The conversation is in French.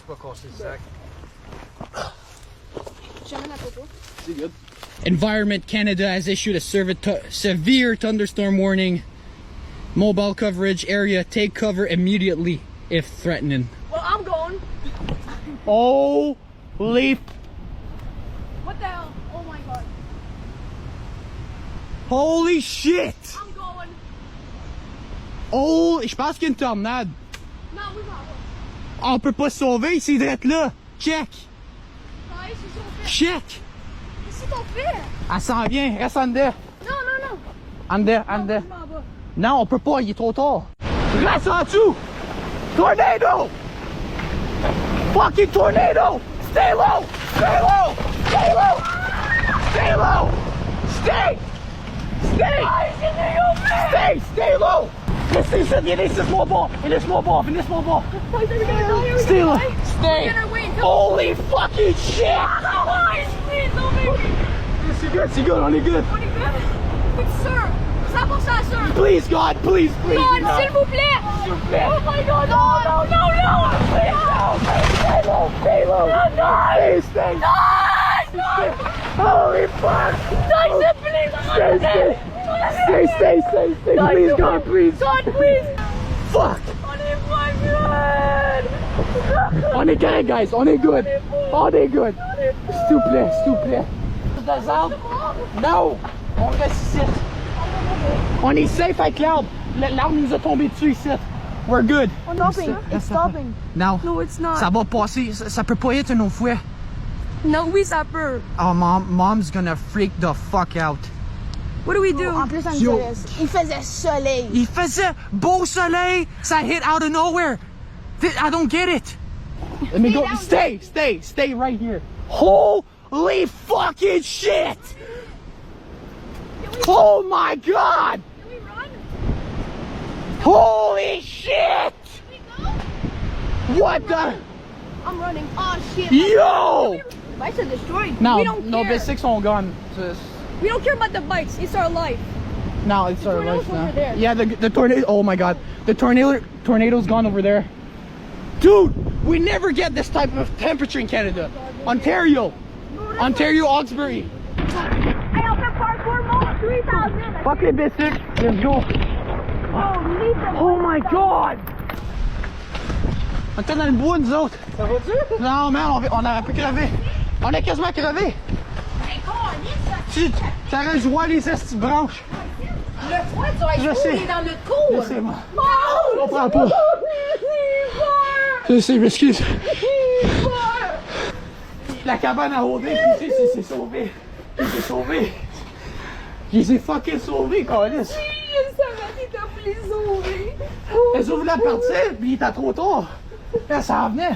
juste pas casser le sac. J'amène à propos. C'est good. Environment Canada has issued a severe thunderstorm warning. Mobile coverage area, take cover immediately if threatening. Well, I'm going. Holy... What the hell? Oh my god. Holy shit! I'm going. Oh, je pense qu'il y a une tornade. Non, oui, papa. On peut pas se sauver, c'est d'être là. Check! Ouais, c'est son fait. Check! Qu'est-ce qu'on fait? Elle s'en vient, reste en dedans. Non, non, non. En dedans, en Non, dedans. je m'en vais. Non, on peut pas, il est trop tard. Reste en dessous! Tornado! Fucking tornado! Stay low! Stay low! Stay low! Stay low! Stay! Stay! Stay! Stay low! Listen, c'est mon ball! Finish mon ball! Finish mon ball! Stay low! Stay! Holy fucking shit! Please, don't make me. C'est good, on est good! On est good? Sir, 100% sir. Please, God, please, please! God, s'il vous plaît. S'il vous plaît! Oh my god, no, no, no, no. Stay low! Stay low! Stay, stay! Holy fuck! God, please. Stay, please, God, please! God, please. Fuck! On est pas good. On est correct, guys, on est good! On est good! S'il vous plaît, s'il vous plaît! Dans l'arbre? Non! On reste ici! On est safe avec l'arbre! L'arbre nous a tombé dessus ici! We're good! Stopping. It's stopping. Non! No, it's not. Ça va passer, ça peut pas être une autre fois! Non, oui, ça peut. Oh, mom's gonna freak the fuck out! What do we do? En plus, Yo. il faisait soleil. Il faisait beau soleil, ça hit out of nowhere. I don't get it. Let me go. Stay right here. Holy fucking shit! Oh my god! Can we run? Holy shit! Can we go? What the? I'm running. Oh shit. Yo! The bikes are destroyed. No, we don't no, care. the 6 on gone. We don't care about the bikes. It's our life. No, it's our tornado's life now. over there. Yeah, the tornado. Oh my god, the tornado's gone over there. Dude, we never get this type of temperature in Canada. Ontario, Hawkesbury. I have the parkour mode 3000. Fuck it, biscuit. Let's go. Oh my god! On était dans le bois, nous autres. Ça va-tu? Non, man, on a un peu crevé. On a quasiment crevé. Tu aurais joué les estis branches. Le toit, tu vas Je être sais. fou, il est dans notre cour. Je sais, moi. Oh, Je comprends pas. Je sais, m'excuse. La cabane à OD, puis c'est sauvé. Il s'est sauvé. Il s'est fucking sauvé, Carlis. Je savais que t'as voulu sauver. Elle s'ouvre la partie, puis il était trop tard. Là, ça en venait.